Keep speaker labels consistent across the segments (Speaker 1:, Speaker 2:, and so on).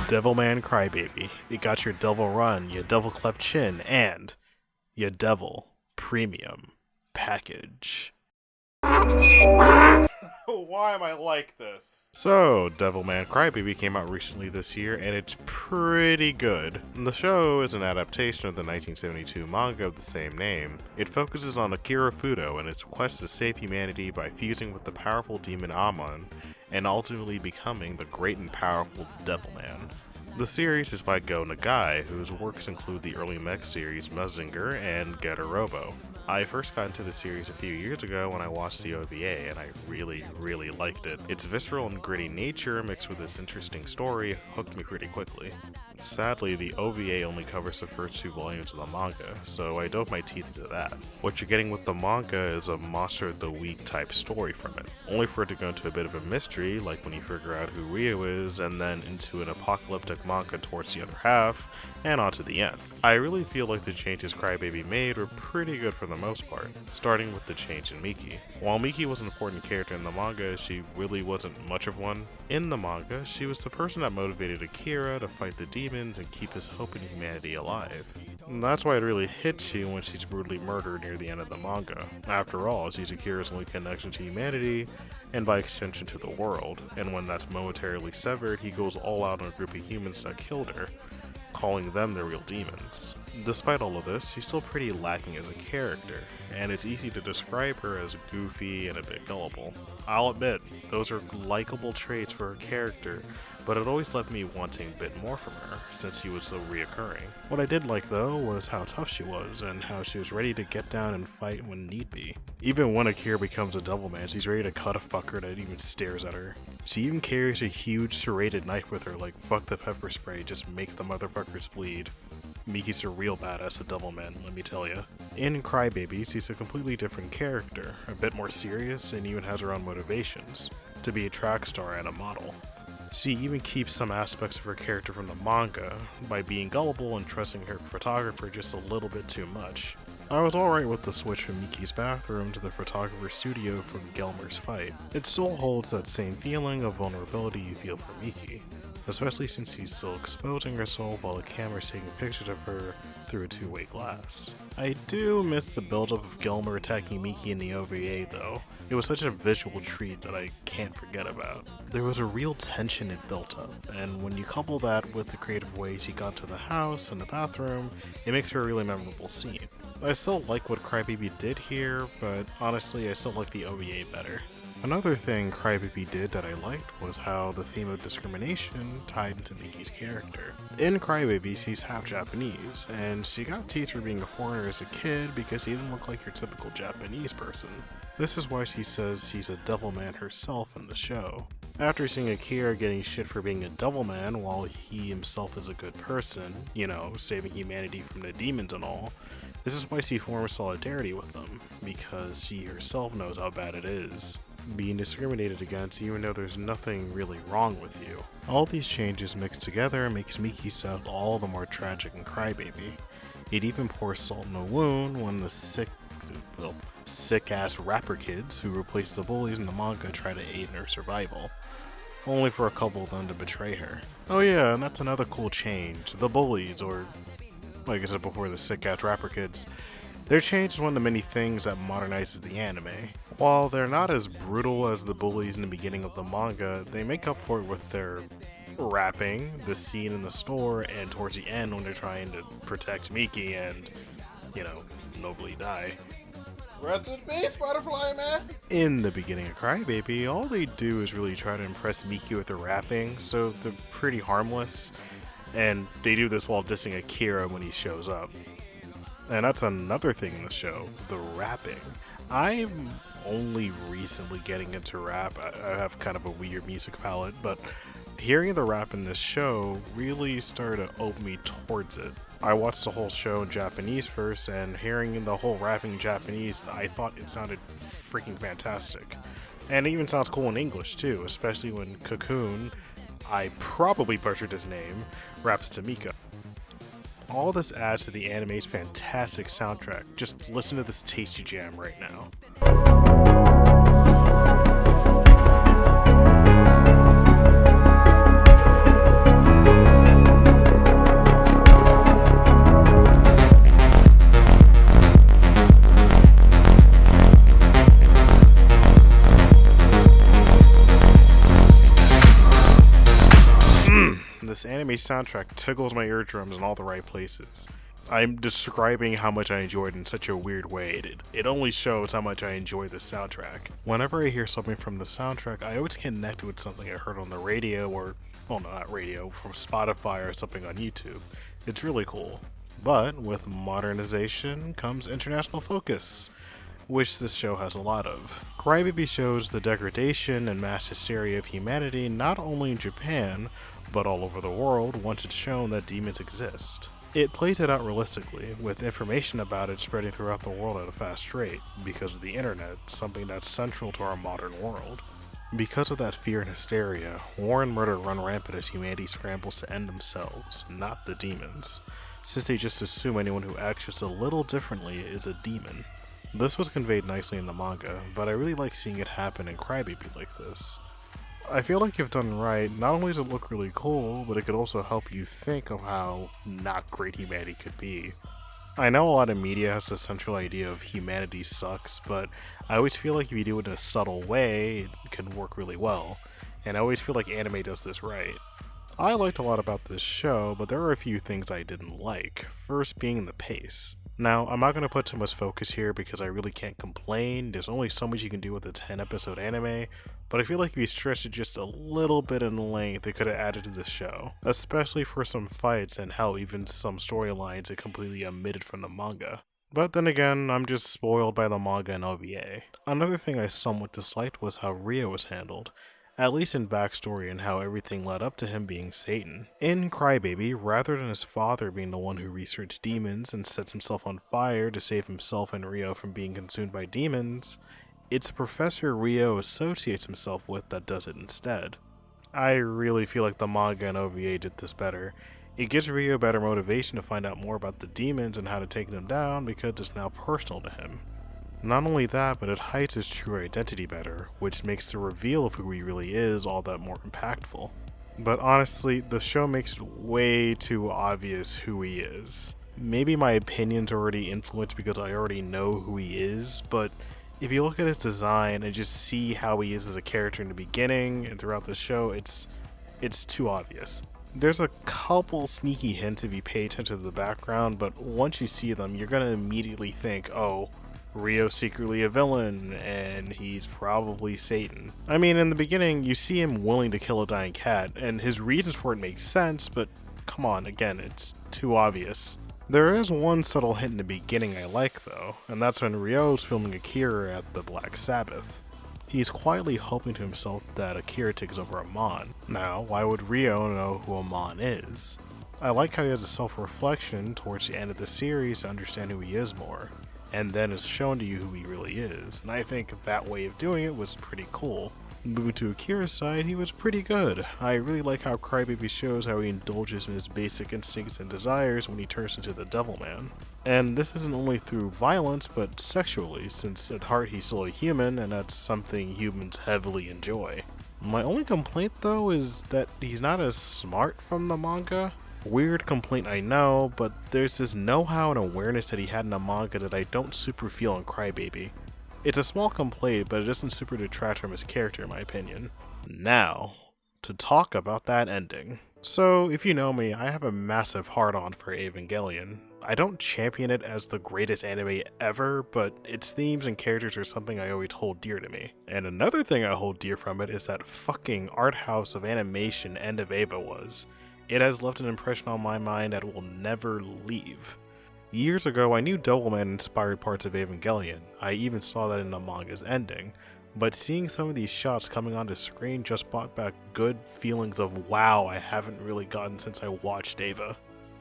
Speaker 1: Devilman Crybaby. You got your devil run, your devil cleft chin, and your devil premium package. Why am I like this? So, Devilman Crybaby came out recently this year, and it's pretty good. The show is an adaptation of the 1972 manga of the same name. It focuses on Akira Fudo and his quest to save humanity by fusing with the powerful demon Amon, and ultimately becoming the great and powerful Devilman. The series is by Go Nagai, whose works include the early mech series Mazinger and Getter Robo. I first got into the series a few years ago when I watched the OVA, and I really liked it. Its visceral and gritty nature mixed with its interesting story hooked me pretty quickly. Sadly, the OVA only covers the first 2 volumes of the manga, so I dove my teeth into that. What you're getting with the manga is a Monster of the Week type story from it, only for it to go into a bit of a mystery, like when you figure out who Rio is, and then into an apocalyptic manga towards the other half, and on to the end. I really feel like the changes Crybaby made were pretty good for the most part, starting with the change in Miki. While Miki was an important character in the manga, she really wasn't much of one. In the manga, she was the person that motivated Akira to fight the demons and keep his hope in humanity alive. And that's why it really hits you when she's brutally murdered near the end of the manga. After all, she's Akira's only connection to humanity, and by extension to the world, and when that's momentarily severed, he goes all out on a group of humans that killed her, calling them the real demons. Despite all of this, she's still pretty lacking as a character, and it's easy to describe her as goofy and a bit gullible. I'll admit, those are likable traits for her character, but it always left me wanting a bit more from her, since she was so reoccurring. What I did like though was how tough she was, and how she was ready to get down and fight when need be. Even when Akira becomes a Devilman, she's ready to cut a fucker that even stares at her. She even carries a huge serrated knife with her, like fuck the pepper spray, just make the motherfuckers bleed. Miki's a real badass at Devilman, let me tell ya. In Crybaby, she's a completely different character, a bit more serious, and even has her own motivations, to be a track star and a model. She even keeps some aspects of her character from the manga, by being gullible and trusting her photographer just a little bit too much. I was alright with the switch from Miki's bathroom to the photographer's studio from Gelmer's fight. It still holds that same feeling of vulnerability you feel for Miki, especially since she's still exposing herself while the camera's taking pictures of her through a 2-way glass. I do miss the buildup of Gelmer attacking Miki in the OVA though. It was such a visual treat that I can't forget about. There was a real tension it built up, and when you couple that with the creative ways he got to the house and the bathroom, it makes for a really memorable scene. I still like what Crybaby did here, but honestly I still like the OVA better. Another thing Crybaby did that I liked was how the theme of discrimination tied into Miki's character. In Crybaby, she's half Japanese, and she got teased for being a foreigner as a kid because she didn't look like your typical Japanese person. This is why she says she's a Devilman herself in the show. After seeing Akira getting shit for being a Devilman while he himself is a good person, you know, saving humanity from the demons and all, this is why she forms solidarity with them, because she herself knows how bad it is being discriminated against even though there's nothing really wrong with you. All these changes mixed together makes Miki's death all the more tragic in Crybaby. It even pours salt in the wound when the sick-ass rapper kids who replaced the bullies in the manga try to aid in her survival, only for a couple of them to betray her. Oh yeah, and that's another cool change. The bullies, or like I said before, the sick-ass rapper kids, their change is one of the many things that modernizes the anime. While they're not as brutal as the bullies in the beginning of the manga, they make up for it with their rapping, the scene in the store, and towards the end when they're trying to protect Miki and, you know, nobly die.
Speaker 2: Rest in peace, Butterfly Man!
Speaker 1: In the beginning of Crybaby, all they do is really try to impress Miki with their rapping, so they're pretty harmless, and they do this while dissing Akira when he shows up. And that's another thing in the show, the rapping. I'm only recently getting into rap. I have kind of a weird music palette, but hearing the rap in this show really started to open me towards it. I watched the whole show in Japanese first, and hearing the whole rapping in Japanese, I thought it sounded freaking fantastic. And it even sounds cool in English too, especially when Cocoon, I probably butchered his name, raps to Mika. All this adds to the anime's fantastic soundtrack. Just listen to this tasty jam right now. This anime soundtrack tickles my eardrums in all the right places. I'm describing how much I enjoyed it in such a weird way. It only shows how much I enjoy the soundtrack. Whenever I hear something from the soundtrack, I always connect with something I heard on the radio or, well, no, not radio, from Spotify or something on YouTube. It's really cool. But with modernization comes international focus, which this show has a lot of. Crybaby shows the degradation and mass hysteria of humanity not only in Japan, but all over the world once it's shown that demons exist. It plays it out realistically, with information about it spreading throughout the world at a fast rate, because of the internet, something that's central to our modern world. Because of that fear and hysteria, war and murder run rampant as humanity scrambles to end themselves, not the demons, since they just assume anyone who acts just a little differently is a demon. This was conveyed nicely in the manga, but I really like seeing it happen in Crybaby like this. I feel like if done right, not only does it look really cool, but it could also help you think of how not great humanity could be. I know a lot of media has the central idea of humanity sucks, but I always feel like if you do it in a subtle way, it can work really well, and I always feel like anime does this right. I liked a lot about this show, but there are a few things I didn't like, first being the pace. Now, I'm not going to put too much focus here because I really can't complain. There's only so much you can do with a 10-episode anime, but I feel like if you stretched it just a little bit in length, it could have added to the show, especially for some fights and how even some storylines it completely omitted from the manga. But then again, I'm just spoiled by the manga and OVA. Another thing I somewhat disliked was how Rio was handled, at least in backstory and how everything led up to him being Satan. In Crybaby, rather than his father being the one who researched demons and sets himself on fire to save himself and Rio from being consumed by demons, it's Professor Rio associates himself with that does it instead. I really feel like the manga and OVA did this better. It gives Rio better motivation to find out more about the demons and how to take them down because it's now personal to him. Not only that, but it hides his true identity better, which makes the reveal of who he really is all that more impactful. But honestly, the show makes it way too obvious who he is. Maybe my opinion's already influenced because I already know who he is, but if you look at his design and just see how he is as a character in the beginning and throughout the show, it's too obvious. There's a couple sneaky hints if you pay attention to the background, but once you see them, you're gonna immediately think, oh, Rio's secretly a villain, and he's probably Satan. I mean, in the beginning, you see him willing to kill a dying cat, and his reasons for it make sense, but come on, again, it's too obvious. There is one subtle hint in the beginning I like, though, and that's when Ryo's filming Akira at the Black Sabbath. He's quietly hoping to himself that Akira takes over Amon. Now, why would Ryo know who Amon is? I like how he has a self-reflection towards the end of the series to understand who he is more, and then is shown to you who he really is, and I think that way of doing it was pretty cool. Moving to Akira's side, he was pretty good. I really like how Crybaby shows how he indulges in his basic instincts and desires when he turns into the Devilman. And this isn't only through violence, but sexually, since at heart he's still a human, and that's something humans heavily enjoy. My only complaint though is that he's not as smart from the manga. Weird complaint, I know, but there's this know-how and awareness that he had in the manga that I don't super feel in Crybaby. It's a small complaint, but it doesn't super detract from his character in my opinion. Now, to talk about that ending. So, if you know me, I have a massive hard-on for Evangelion. I don't champion it as the greatest anime ever, but its themes and characters are something I always hold dear to me. And another thing I hold dear from it is that fucking art house of animation End of Eva was. It has left an impression on my mind that will never leave. Years ago, I knew Devilman inspired parts of Evangelion. I even saw that in the manga's ending. But seeing some of these shots coming onto screen just brought back good feelings of wow I haven't really gotten since I watched Eva.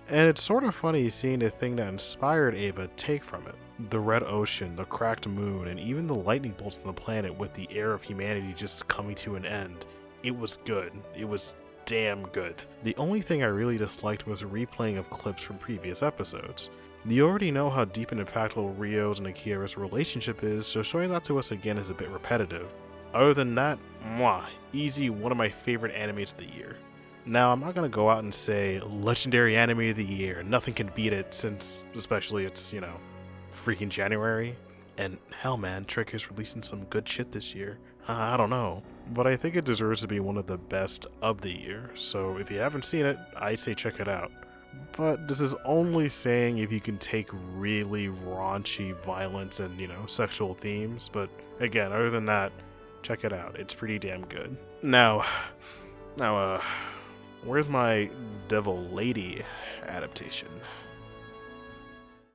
Speaker 1: And it's sort of funny seeing the thing that inspired Eva take from it. The red ocean, the cracked moon, and even the lightning bolts on the planet with the era of humanity just coming to an end. It was good. It was damn good. The only thing I really disliked was a replaying of clips from previous episodes. You already know how deep and impactful Ryo's and Akira's relationship is, so showing that to us again is a bit repetitive. Other than that, mwah, easy one of my favorite animes of the year. Now, I'm not gonna go out and say legendary anime of the year, nothing can beat it since, especially it's, freaking January. And hell man, Trick is releasing some good shit this year. I don't know. but I think it deserves to be one of the best of the year, so if you haven't seen it, I say check it out. But this is only saying if you can take really raunchy violence and, sexual themes, but again, other than that, check it out. It's pretty damn good. Now, where's my Devil Lady adaptation?